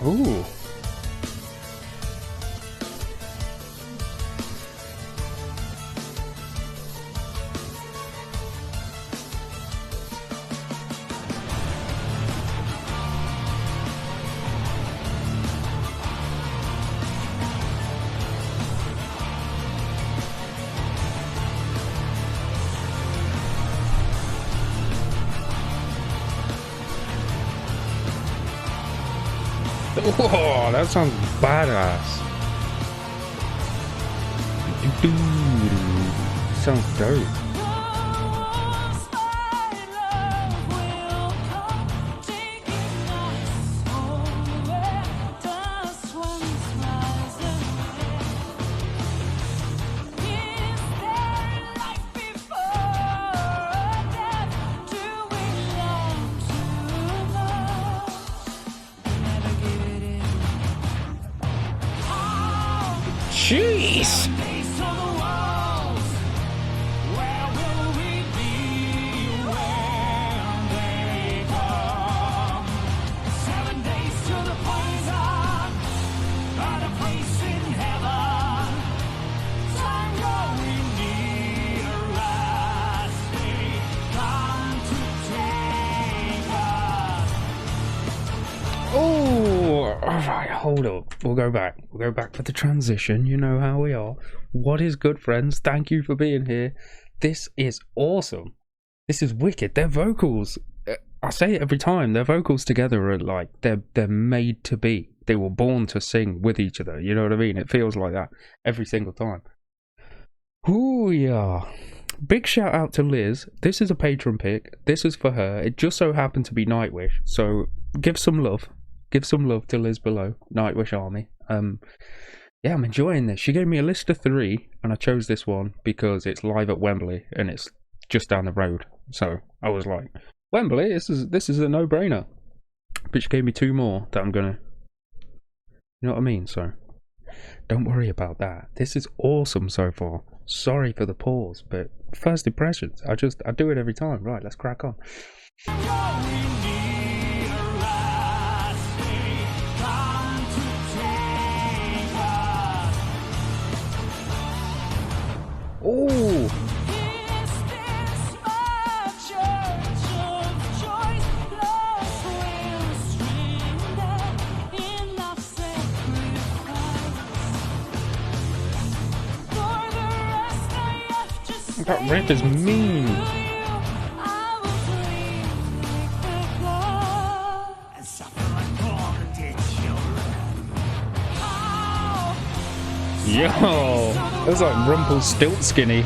Ooh. Oh, that sounds badass. Sounds dope. Jeez! Oh, alright, hold up. We'll go back. We'll go back for the transition. You know how we are. What is good, friends? Thank you for being here. This is awesome. This is wicked. Their vocals, I say it every time, their vocals together are like, they're made to be. They were born to sing with each other. You know what I mean? It feels like that every single time. Ooh, yeah. Big shout out to Liz. This is a patron pick. This is for her. It just so happened to be Nightwish. So give some love. Give some love to Liz below, Nightwish Army. Yeah, I'm enjoying this. She gave me a list of 3, and I chose this one because it's live at Wembley, and it's just down the road. So I was like, Wembley, this is a no-brainer. But she gave me 2 more that I'm gonna, you know what I mean? So don't worry about that. This is awesome so far. Sorry for the pause, but first impressions. I do it every time. Right, let's crack on. Ooh. That riff is mean. Yo, that's like Rumpelstiltskinny.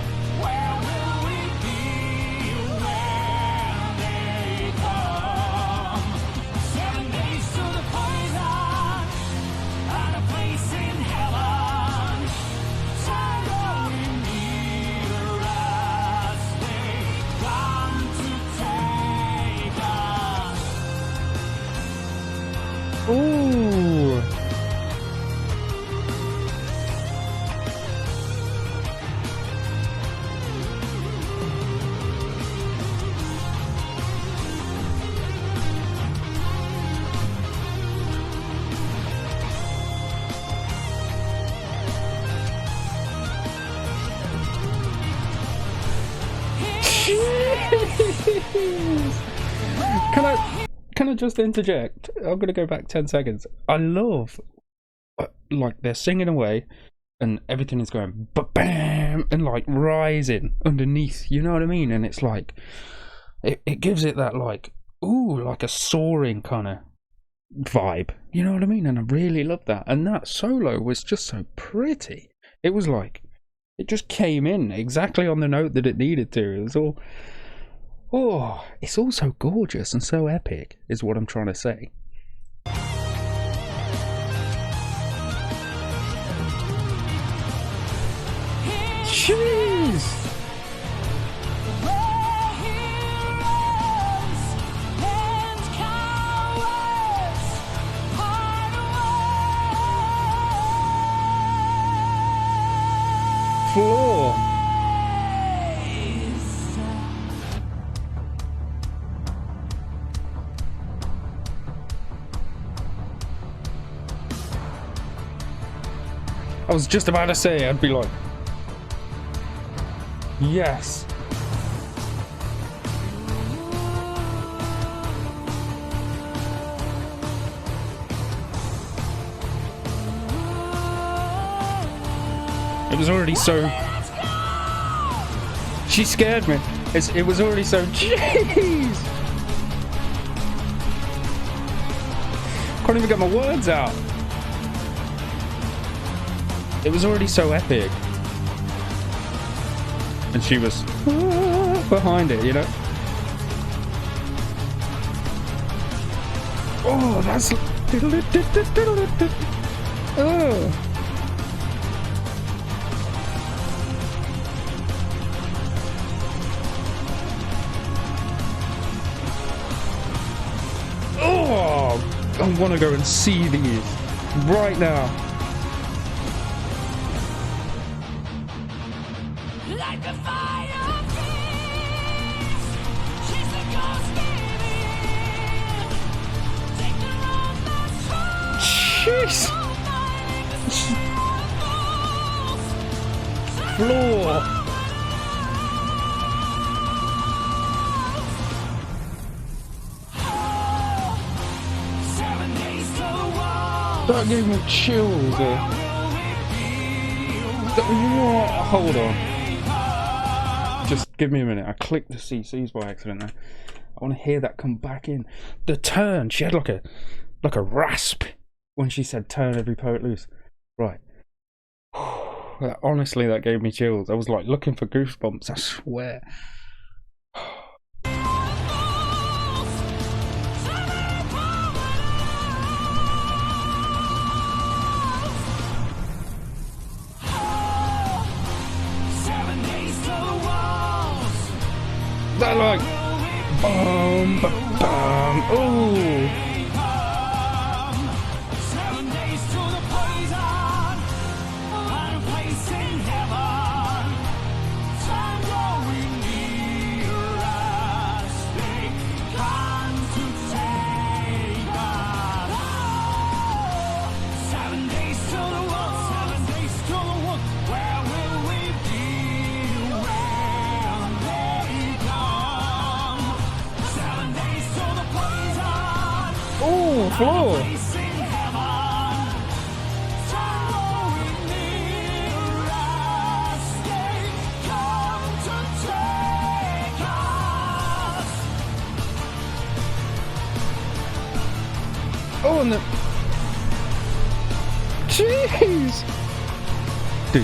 Ooh. Can I just interject? I'm gonna go back 10 seconds. I love, like, they're singing away, and everything is going ba-bam and like rising underneath. You know what I mean? And it's like, it gives it that like, ooh, like a soaring kind of vibe. You know what I mean? And I really love that. And that solo was just so pretty. It was like, it just came in exactly on the note that it needed to. It was all. Oh, it's all so gorgeous and so epic, is what I'm trying to say. Jeez! Floor. I was just about to say, I'd be like, yes. It was already so... She scared me. It was already so... Jeez! Can't even get my words out. It was already so epic. And she was behind it, you know? Oh, that's... Oh. Oh, I want to go and see these right now. Like the fire beast, she's the ghost take the road that's hard. Jeez. Floor. That gave me chills. Hold on. Just give me a minute. I clicked the CCs by accident there. I want to hear that come back in. The turn. She had like a rasp when she said turn every poet loose. Right. Honestly, that gave me chills. I was like looking for goosebumps, I swear. That like boom, boom, ooh. 7 days to the poison, one place in heaven. Time going near us, they come to take us. 7 days to the world, 7 days to the world. Where will we be? When they come? 7 days to the poison. Oh, floor. Oh, and the... Jeez! Do.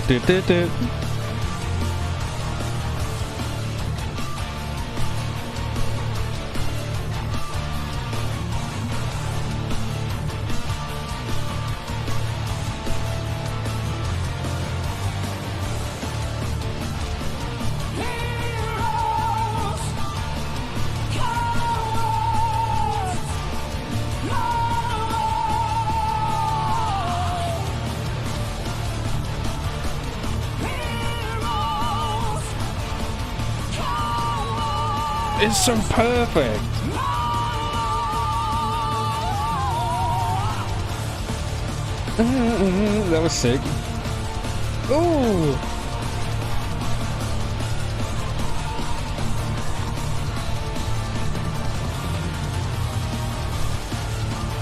It's so perfect. That was sick. Ooh.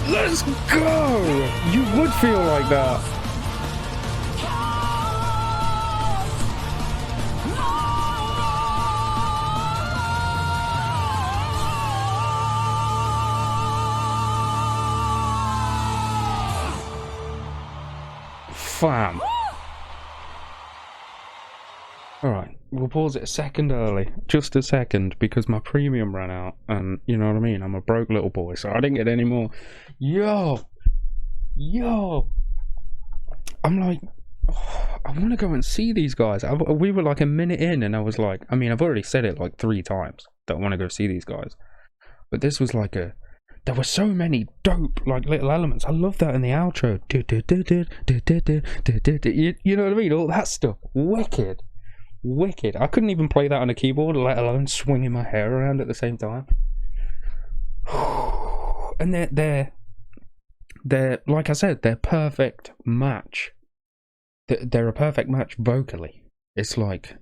Let's go. You would feel like that. Fam. Alright, we'll pause it a second early. Just a second, because my premium ran out. And, you know what I mean? I'm a broke little boy, so I didn't get any more. Yo! I'm like, oh, I want to go and see these guys. We were like a minute in, and I was like, I mean, I've already said it like 3 times that I want to go see these guys. But this was like a... There were so many dope like little elements. I love that in the outro. You know what I mean? All that stuff. Wicked. I couldn't even play that on a keyboard, let alone swinging my hair around at the same time. And they're like I said, they're perfect match they're a perfect match vocally. It's like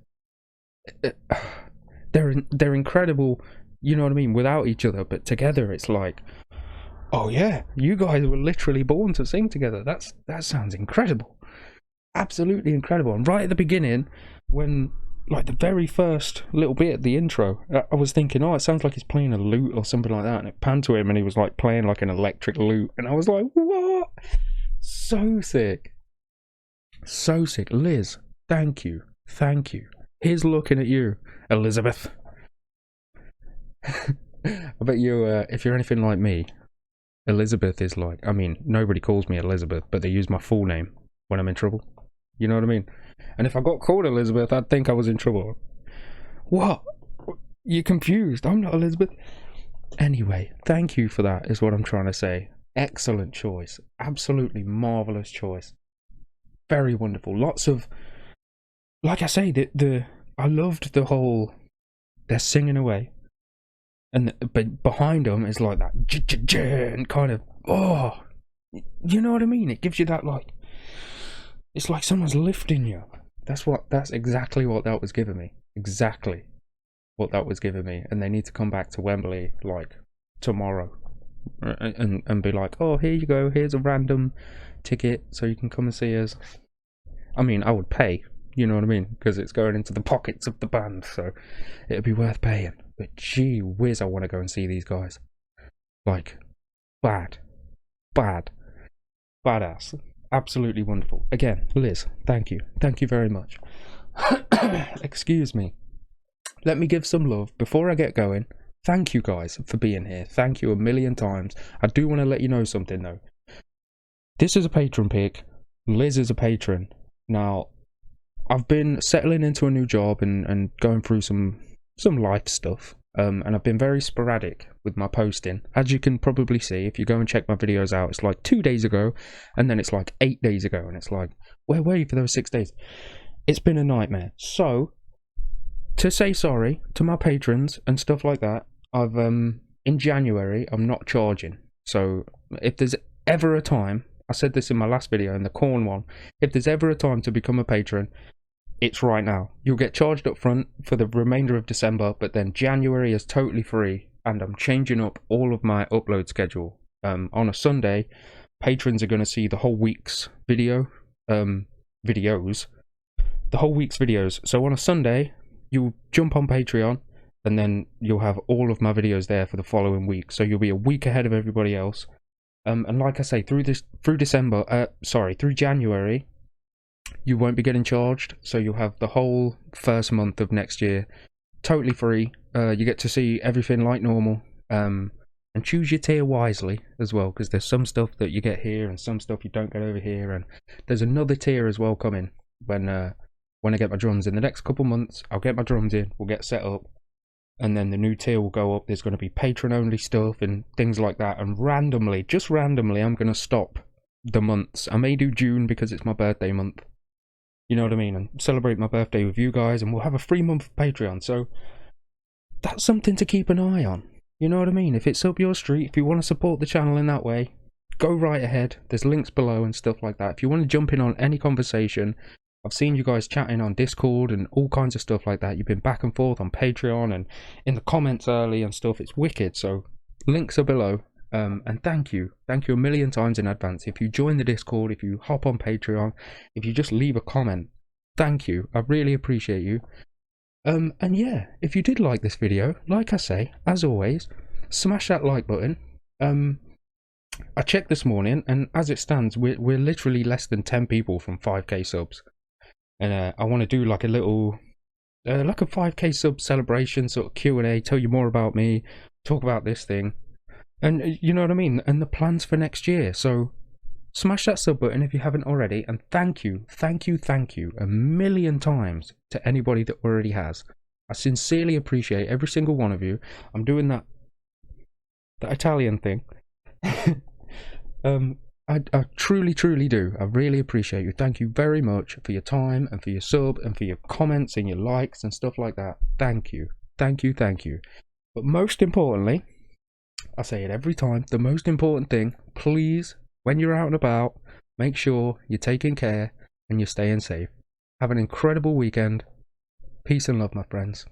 they're incredible, you know what I mean, without each other, but together it's like, oh yeah, you guys were literally born to sing together. That sounds incredible. Absolutely incredible. And right at the beginning, when like the very first little bit at the intro, I was thinking, oh, it sounds like he's playing a lute or something like that, and it panned to him and he was like playing like an electric lute, and I was like, what? So sick. So sick. Liz, thank you. Here's looking at you, Elizabeth. I bet you, if you're anything like me, Elizabeth is like, I mean, nobody calls me Elizabeth, but they use my full name when I'm in trouble. You know what I mean? And if I got called Elizabeth, I'd think I was in trouble. What? You're confused. I'm not Elizabeth. Anyway, thank you for that, is what I'm trying to say. Excellent choice. Absolutely marvellous choice. Very wonderful. Lots of, like I say, I loved the whole, they're singing away, and but behind them is like that kind of, oh, you know what I mean? It gives you that, like, it's like someone's lifting you. That's exactly what that was giving me. Exactly what that was giving me. And they need to come back to Wembley like tomorrow and be like, oh, here you go, here's a random ticket so you can come and see us. I mean, I would pay, you know what I mean, because it's going into the pockets of the band, so it'd be worth paying. But gee whiz, I want to go and see these guys. Like, badass, absolutely wonderful. Again, Liz, thank you very much. Excuse me. Let me give some love before I get going. Thank you guys for being here. Thank you a million times. I do want to let you know something though. This is a patron pick. Liz is a patron. Now, I've been settling into a new job and going through some life stuff. And I've been very sporadic with my posting. As you can probably see, if you go and check my videos out, it's like 2 days ago, and then it's like 8 days ago, and it's like, where were you for those 6 days? It's been a nightmare. So, to say sorry to my patrons and stuff like that, I've in January, I'm not charging. So, if there's ever a time, I said this in my last video, in the corn one, if there's ever a time to become a patron, it's right now. You'll get charged up front for the remainder of December, but then January is totally free, and I'm changing up all of my upload schedule. On a Sunday, patrons are going to see the whole week's videos, the whole week's videos. So on a Sunday, you'll jump on Patreon, and then you'll have all of my videos there for the following week. So you'll be a week ahead of everybody else. And like I say, through January, you won't be getting charged, so you'll have the whole first month of next year totally free. You get to see everything like normal, and choose your tier wisely as well, because there's some stuff that you get here and some stuff you don't get over here, and there's another tier as well coming when I get my drums in the next couple months. I'll get my drums in, we'll get set up, and then the new tier will go up. There's going to be patron only stuff and things like that, and just randomly I'm going to stop the months. I may do June because it's my birthday month, you know what I mean, and celebrate my birthday with you guys, and we'll have a 3 month Patreon. So that's something to keep an eye on, you know what I mean. If it's up your street, if you want to support the channel in that way, go right ahead. There's links below and stuff like that. If you want to jump in on any conversation, I've seen you guys chatting on Discord and all kinds of stuff like that. You've been back and forth on Patreon and in the comments early and stuff. It's wicked. So links are below. And thank you a million times in advance. If you join the Discord, if you hop on Patreon, if you just leave a comment, thank you. I really appreciate you. And yeah, if you did like this video, like I say, as always, smash that like button. I checked this morning, and as it stands, we're literally less than 10 people from 5k subs. And I want to do like a little, like a 5k sub celebration, sort of Q&A, tell you more about me, talk about this thing. And you know what I mean? And the plans for next year. So smash that sub button if you haven't already. And thank you a million times to anybody that already has. I sincerely appreciate every single one of you. I'm doing that Italian thing. I truly do. I really appreciate you. Thank you very much for your time and for your sub and for your comments and your likes and stuff like that. Thank you. But most importantly, I say it every time, the most important thing, please, when you're out and about, make sure you're taking care and you're staying safe. Have an incredible weekend. Peace and love, my friends.